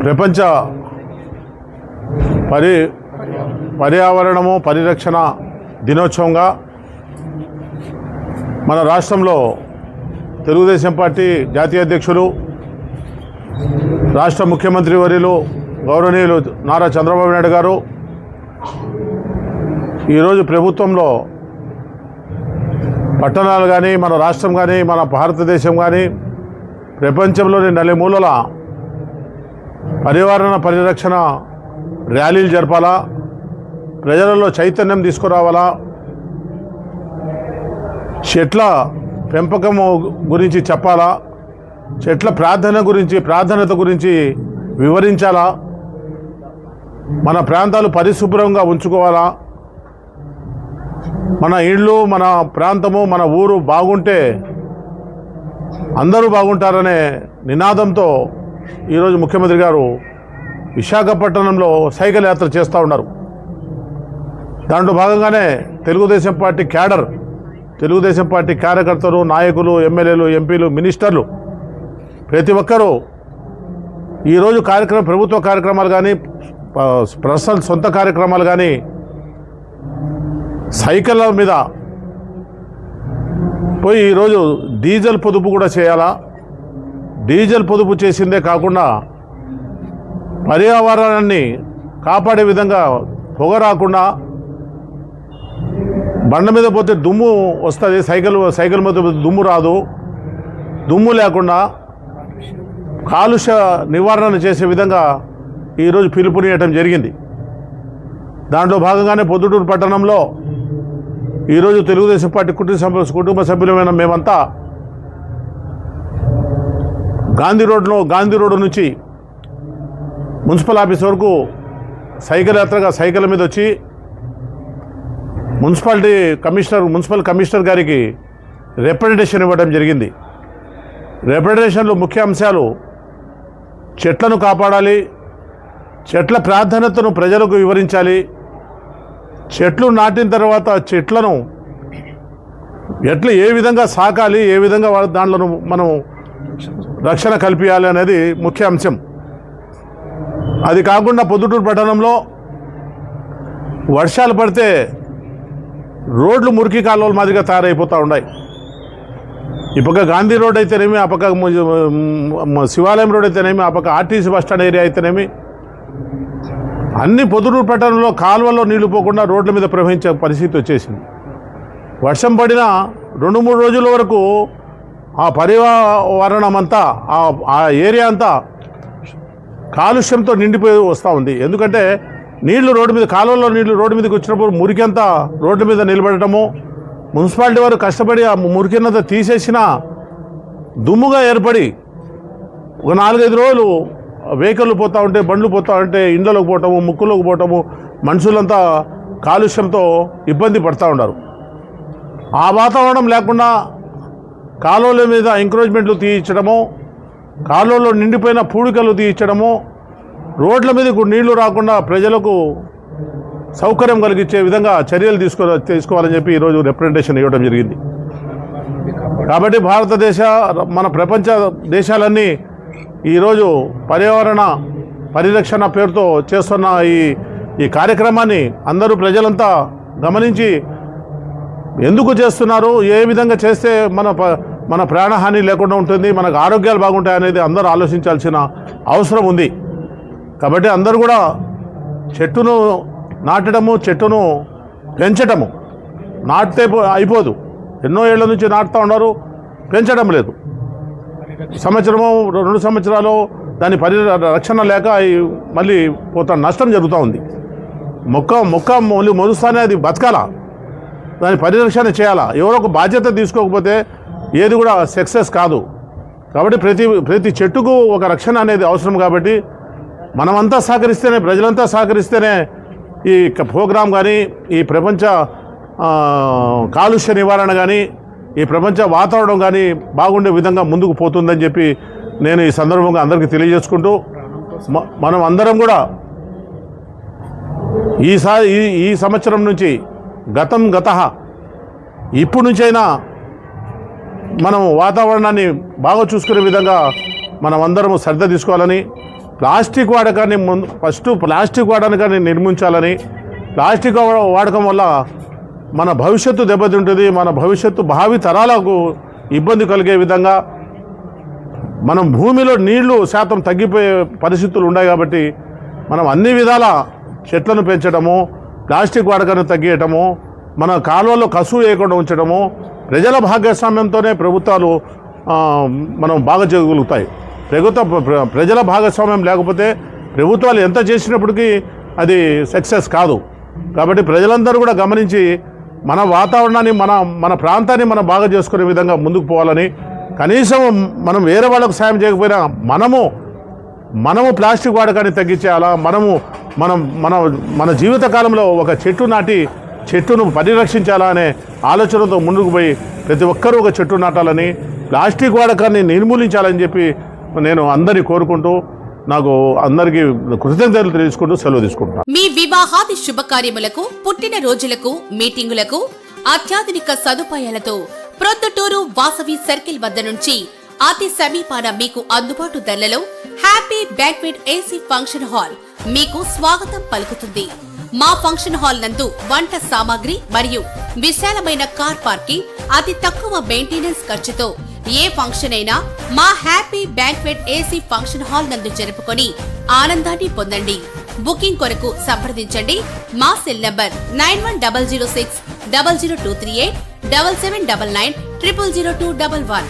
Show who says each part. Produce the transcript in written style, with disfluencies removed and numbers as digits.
Speaker 1: ప్రపంచ పర్యావరణము పరిరక్షణ దినోత్సవంగా మన రాష్ట్రంలో తెలుగుదేశం పార్టీ జాతీయ అధ్యక్షులు రాష్ట్ర ముఖ్యమంత్రి వర్యులు గౌరవనీయులు నారా చంద్రబాబు నాయుడు గారు ఈరోజు ప్రభుత్వంలో పట్టణాలు కానీ మన రాష్ట్రం కానీ మన భారతదేశం కానీ ప్రపంచంలోని నలుమూలల పర్యావరణ పరిరక్షణ ర్యాలీలు జరపాలా, ప్రజలలో చైతన్యం తీసుకురావాలా, చెట్ల పెంపకము గురించి చెప్పాలా, చెట్ల ప్రాధాన్యత గురించి వివరించాలా, మన ప్రాంతాలు పరిశుభ్రంగా ఉంచుకోవాలా, మన ఇళ్ళు మన ప్రాంతము మన ఊరు బాగుంటే అందరూ బాగుంటారనే నినాదంతో ఈరోజు ముఖ్యమంత్రి గారు విశాఖపట్నంలో సైకిల్ యాత్ర చేస్తూ ఉన్నారు. దాంట్లో భాగంగానే తెలుగుదేశం పార్టీ కార్యకర్తలు, నాయకులు, ఎమ్మెల్యేలు, ఎంపీలు, మినిస్టర్లు ప్రతి ఒక్కరూ ఈరోజు ప్రభుత్వ కార్యక్రమాలు కానీ పర్సనల్ సొంత కార్యక్రమాలు కానీ సైకిళ్ళ మీద పోయి ఈరోజు డీజిల్ పొదుపు కూడా చేయాలా. డీజిల్ పొదుపు చేసిందే కాకుండా పర్యావరణాన్ని కాపాడే విధంగా పొగ రాకుండా, బండ మీద పోతే దుమ్ము వస్తుంది, సైకిల్ మీద దుమ్ము రాదు, దుమ్ము లేకుండా కాలుష్య నివారణ చేసే విధంగా ఈరోజు పిలుపునియటం జరిగింది. దాంట్లో భాగంగానే పొద్దుటూరు పట్టణంలో ఈరోజు తెలుగుదేశం పార్టీ కుటుంబ సభ్యులమైన మేమంతా గాంధీ రోడ్డు నుంచి మున్సిపల్ ఆఫీస్ వరకు సైకిల్ యాత్రగా సైకిల్ మీద వచ్చి మున్సిపల్ కమిషనర్ గారికి రిప్రజెంటేషన్ ఇవ్వడం జరిగింది. రిప్రజెంటేషన్లో ముఖ్య అంశాలు చెట్లను కాపాడాలి, చెట్ల ప్రాధాన్యతను ప్రజలకు వివరించాలి, చెట్లు నాటిన తర్వాత చెట్లను ఏ విధంగా సాకాలి, ఏ విధంగా దాంట్లో మనం రక్షణ కల్పించాలి అనేది ముఖ్య అంశం. అది కాకుండా పొద్దుటూరు పట్టణంలో వర్షాలు పడితే రోడ్లు మురికి కాలువల మాదిరిగా తయారైపోతూ ఉన్నాయి. ఈ పక్క గాంధీ రోడ్ అయితేనేమి, ఆ పక్క శివాలయం రోడ్ అయితేనేమి, ఆ పక్క ఆర్టీసీ బస్టాండ్ ఏరియా అయితేనేమి, అన్ని పొద్దుటూరు పట్టణంలో కాలువల్లో నీళ్లు పోకుండా రోడ్ల మీద ప్రవహించే పరిస్థితి వచ్చేసింది. వర్షం పడిన 2-3 రోజుల వరకు ఆ పర్యావరణం అంతా ఆ ఏరియా అంతా కాలుష్యంతో నిండిపోయి వస్తూ ఉంది. ఎందుకంటే కాలువల్లో నీళ్లు రోడ్డు మీదకి వచ్చినప్పుడు మురికంతా రోడ్ల మీద నిలబడటము, మున్సిపాలిటీ వారు కష్టపడి ఆ మురికినంతా తీసేసిన దుమ్ముగా ఏర్పడి ఒక 4-5 రోజులు వెహికల్లు పోతూ ఉంటే, బండ్లు పోతూ ఉంటే ఇండ్లలోకి పోవటము, ముక్కులోకి పోవటము, మనుషులంతా కాలుష్యంతో ఇబ్బంది పడుతూ ఉన్నారు. ఆ వాతావరణం లేకుండా కాలువల మీద ఎంకరేజ్మెంట్లు తీయించడము, కాలువలో నిండిపోయిన పూడికలు తీయించడము, రోడ్ల మీదకు నీళ్లు రాకుండా ప్రజలకు సౌకర్యం కలిగించే విధంగా చర్యలు తీసుకోవాలని చెప్పి ఈరోజు రిప్రజెంటేషన్ ఇవ్వడం జరిగింది. కాబట్టి మన ప్రపంచ దేశాలన్నీ ఈరోజు పర్యావరణ పరిరక్షణ పేరుతో చేస్తున్న ఈ కార్యక్రమాన్ని అందరూ ప్రజలంతా గమనించి ఎందుకు చేస్తున్నారు, ఏ విధంగా చేస్తే మన ప్రాణహాని లేకుండా ఉంటుంది, మనకు ఆరోగ్యాలు బాగుంటాయి అనేది అందరూ ఆలోచించాల్సిన అవసరం ఉంది. కాబట్టి అందరూ కూడా చెట్టును నాటడము, చెట్టును పెంచటము, నాటితే అయిపోదు, ఎన్నో ఏళ్ల నుంచి నాటుతూ ఉన్నారు, పెంచడం లేదు. సంవత్సరము 2 సంవత్సరాలు దాని రక్షణ లేక మళ్ళీ నష్టం జరుగుతూ ఉంది. మొక్క మొలుస్తానే అది బతకాలా, దాని పరిరక్షణ చేయాలా. ఎవరో ఒక బాధ్యత తీసుకోకపోతే ఏది కూడా సక్సెస్ కాదు. కాబట్టి ప్రతి చెట్టుకు ఒక రక్షణ అనేది అవసరం. కాబట్టి మనమంతా సహకరిస్తేనే, ప్రజలంతా సహకరిస్తేనే ఈ ప్రోగ్రాం కానీ, ఈ ప్రపంచ కాలుష్య నివారణ కానీ, ఈ ప్రపంచ వాతావరణం కానీ బాగుండే విధంగా ముందుకు పోతుందని చెప్పి నేను ఈ సందర్భంగా అందరికీ తెలియజేసుకుంటూ, మనం అందరం కూడా ఈ సంవత్సరం నుంచి ఇప్పుడు నుంచైనా మనం వాతావరణాన్ని బాగా చూసుకునే విధంగా మనం అందరం శ్రద్ధ తీసుకోవాలని, ప్లాస్టిక్ వాడకాన్ని ఫస్ట్ ప్లాస్టిక్ వాడకాన్ని నిర్మించాలని, ప్లాస్టిక్ వాడకం వల్ల మన భవిష్యత్తు దెబ్బతింటుంది, మన భవిష్యత్తు భావి తరాలకు ఇబ్బంది కలిగే విధంగా మనం భూమిలో నీళ్లు శాతం తగ్గిపోయే పరిస్థితులు ఉన్నాయి. కాబట్టి మనం అన్ని విధాల చెట్లను పెంచడము, ప్లాస్టిక్ వాడకాన్ని తగ్గించడము, మన కాలువల్లో కసువు వేయకుండా ఉంచడము, ప్రజల భాగస్వామ్యంతోనే ప్రభుత్వాలు మనం బాగా చేయగలుగుతాయి. ప్రజల భాగస్వామ్యం లేకపోతే ప్రభుత్వాలు ఎంత చేసినప్పటికీ అది సక్సెస్ కాదు. కాబట్టి ప్రజలందరూ కూడా గమనించి మన వాతావరణాన్ని మన ప్రాంతాన్ని మనం బాగా చేసుకునే విధంగా ముందుకు పోవాలని, కనీసం మనం వేరే వాళ్ళకు సాయం చేయకపోయినా మనము ప్లాస్టిక్ వాడకాన్ని తగ్గించేయాలా, మన జీవితకాలంలో ఒక చెట్టు నాటి చెట్టును పరిరక్షించాలా అనే ఆలోచనతో ముందుకు పోయి ప్రతి ఒక్కరూ ఒక చెట్టు నాటాలని, ప్లాస్టిక్ వాడకాన్ని నిర్మూలించాలని చెప్పి నేను అందరినీ కోరుకుంటూ నాకు అందరికీ కృతజ్ఞతలు తెలుసుకుంటూ సెలవు తీసుకుంటున్నాను.
Speaker 2: మీ వివాహాది శుభకార్యములకు, పుట్టిన రోజులకు, మీటింగులకు అత్యాధునిక సదుపాయాలతో ప్రొద్దుటూరు వాసవి సర్కిల్ వద్ద నుంచి అతి సమీపాన మీకు అందుబాటు ధరలలో happy banquet AC function hall మీకు స్వాగతం పలుకుతుంది. మా ఫంక్షన్ హాల్ నందు వంట సామాగ్రి మరియు విశాలమైన కార్ పార్కింగ్, అతి తక్కువ మెయింటెనెన్స్ ఖర్చుతో ఏ ఫంక్షన్ అయినా మా happy banquet AC function hall నందు జరుపుకొని ఆనందాన్ని పొందండి. బుకింగ్ కొరకు సంప్రదించండి. మా సెల్ నంబర్ 9100600238 7799 000211.